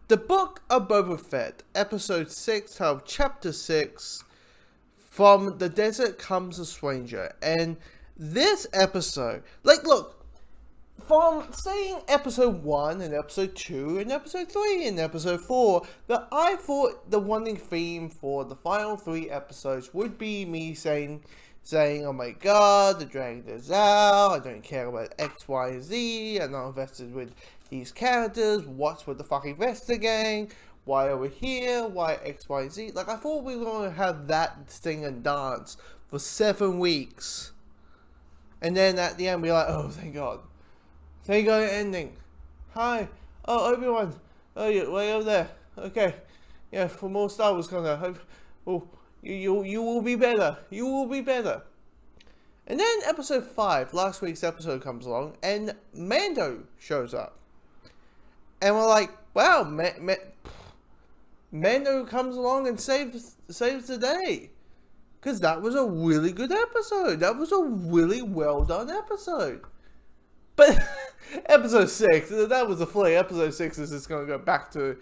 The Book of Boba Fett, Episode 6, titled Chapter 6, From the Desert Comes a Stranger. And this episode, look, from saying Episode 1 and Episode 2 and Episode 3 and Episode 4, that I thought the running theme for the final 3 episodes would be me saying, oh my god, they're dragging this out, I don't care about X, Y, and Z, I'm not invested with these characters, what's with the fucking Vesta gang, why are we here, why X, Y, Z. Like, I thought we were going to have that sing and dance for 7 weeks. And then at the end, we're like, oh, thank God. Thank God, ending. Hi. Oh, Obi-Wan. Oh, you're way over there. Okay. Yeah, for more Star Wars content. Oh, you will be better. You will be better. And then episode 5, last week's episode, comes along, and Mando shows up. And we're like, wow, Mando comes along and saves the day. Because that was a really good episode. That was a really well done episode. But episode 6, that was a fling. Episode 6 is just going to go back to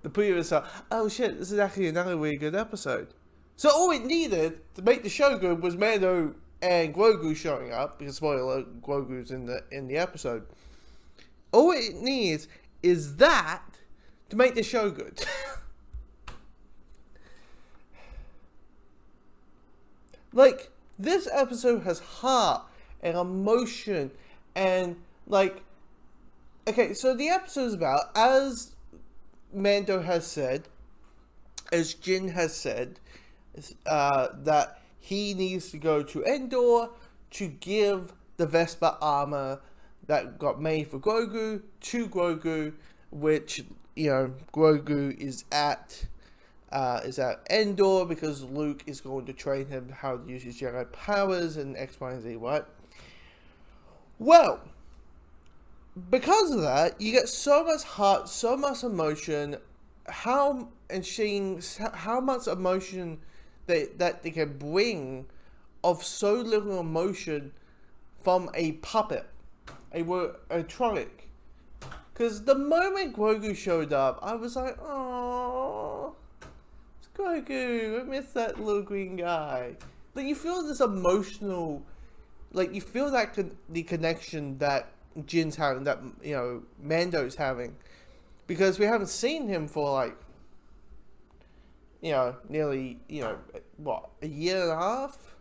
the previous. Oh shit, this is actually another really good episode. So all it needed to make the show good was Mando and Grogu showing up. Because spoiler alert, Grogu's in the episode. All it needs is that to make the show good. Like, this episode has heart and emotion and, like, okay, so the episode is about, as Mando has said, as Jin has said, that he needs to go to Endor to give the Vespa armor that got made for Grogu to Grogu, which, you know, Grogu is at Endor because Luke is going to train him how to use his Jedi powers and X, Y, and Z, right? Well, because of that, you get so much heart, so much emotion, how much emotion that they can bring of so little emotion from a puppet, a Tronic. Because the moment Grogu showed up, I was like, oh, it's Grogu, I miss that little green guy. Like, you feel this emotional, like, you feel that the connection that Jin's having, that, you know, Mando's having. Because we haven't seen him for, like, you know, nearly, you know, what, a year and a half?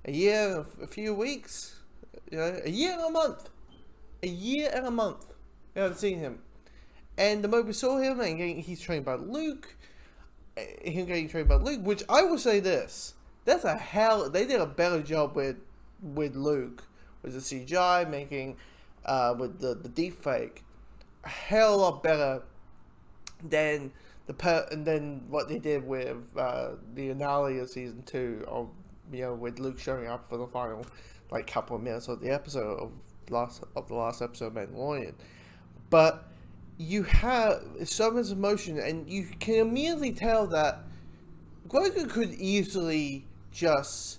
A year and a few weeks? You know, a year and a month. A year and a month. We haven't seen him. And the moment we saw him, and he's trained by Luke, which I will say this, they did a better job with Luke, with the CGI, making, with the deepfake, a hell of a lot better than what they did with the finale of season 2, of, you know, with Luke showing up for the final, like, couple of minutes of the episode of the last episode of Mandalorian. But you have so much emotion, and you can immediately tell that Grogu could easily just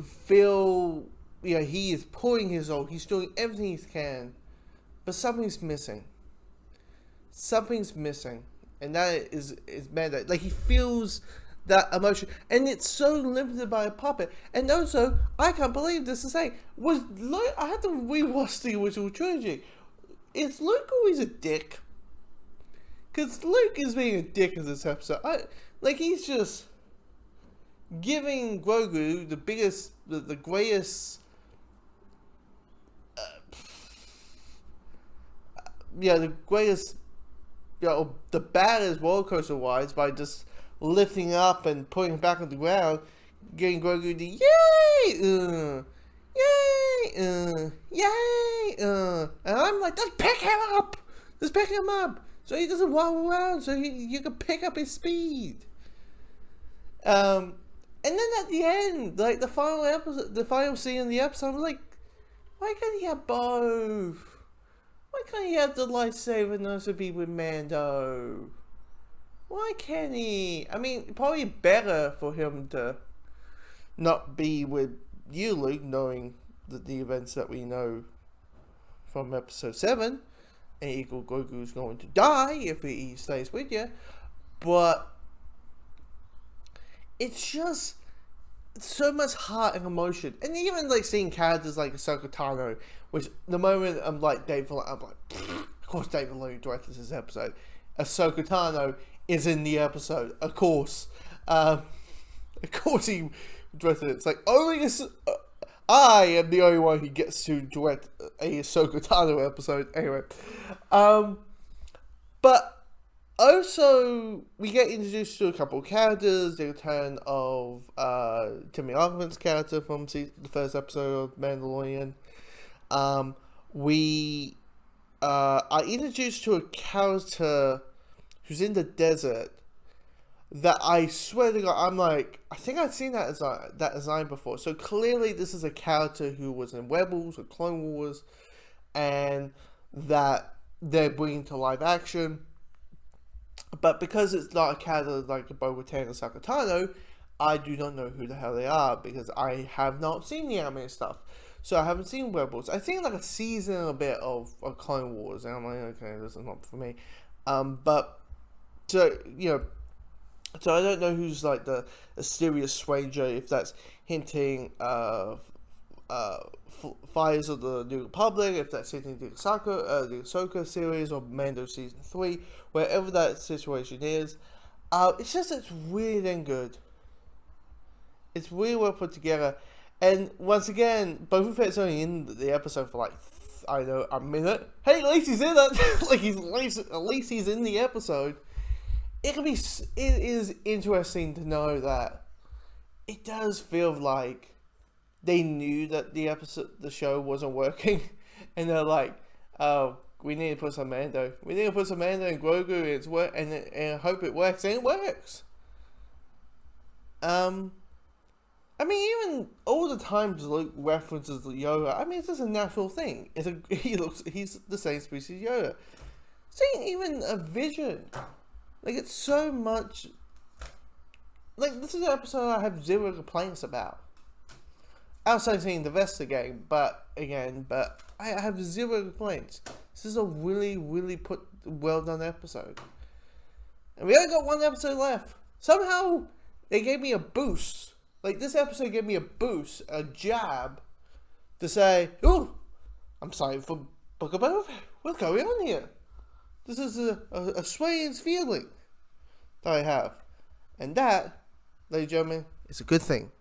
feel, you know, he is pouring his all, he's doing everything he can, but something's missing. Something's missing, and that is Mando. Like, he feels that emotion, and it's so limited by a puppet. And also, I can't believe this is saying, I had to rewatch the original trilogy. Is Luke always a dick? Because Luke is being a dick in this episode. He's just giving Grogu the biggest, the greatest, the greatest, you know, the baddest roller coaster wise, by just lifting up and putting him back on the ground, getting Grogu the yay, yay, and I'm like, just pick him up, so he doesn't wobble around, so you can pick up his speed. And then at the end, like, the final scene in the episode, I'm like, why can't he have both? Why can't he have the lightsaber and also be with Mando? Why can't he? I mean, probably better for him to not be with you, Luke, knowing the events that we know from episode 7. and equal Grogu's going to die if he stays with you, but it's just so much heart and emotion. And even like seeing characters like Ahsoka Tano, which the moment I'm like Dave Filoni, I'm like, of course Dave Filoni directed this episode. Ahsoka Tano is in the episode, of course. Of course he directed it. It's like only I am the only one who gets to direct a Ahsoka Tano episode. Anyway, but also, we get introduced to a couple of characters. The return of Timmy Ogman's character from the first episode of Mandalorian. We are introduced to a character who's in the desert that I swear to God, I'm like, I think I've seen that design before. So clearly this is a character who was in Rebels or Clone Wars, and that they're bringing to live action. But because it's not a character like Boba Fett or Ahsoka Tano, I do not know who the hell they are because I have not seen the anime stuff. So I haven't seen Rebels. I've seen like a season and a bit of Clone Wars, and I'm like, okay, this is not for me. But so so I don't know who's like the mysterious stranger, if that's hinting Fires of the New Republic, if that's hinting the Ahsoka series or Mando season 3, wherever that situation is. It's really dang good. It's really well put together, and once again, Boba Fett's only in the episode for like I don't know, a minute. Hey, at least he's in it. Like at least he's in the episode. It is interesting to know that it does feel like they knew that the show wasn't working, and they're like, "Oh, we need to put some Mando. We need to put some Mando and Grogu. And I hope it works." And it works. I mean, even all the times Luke references Yoda, I mean, it's just a natural thing. He's the same species Yoda. Seeing even a vision, like it's so much. Like this is an episode I have zero complaints about. Outside seeing the rest of the game, but I have zero complaints. This is a really, really well done episode. And we only got one episode left. Somehow, they gave me a boost. Like, this episode gave me a boost, a jab, to say, ooh, I'm sorry for Book of Boba Fett. What's going on here? This is a strange feeling that I have. And that, ladies and gentlemen, is a good thing.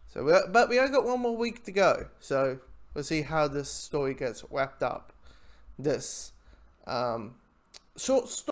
So, but we only got one more week to go. So, we'll see how this story gets wrapped up. This short story.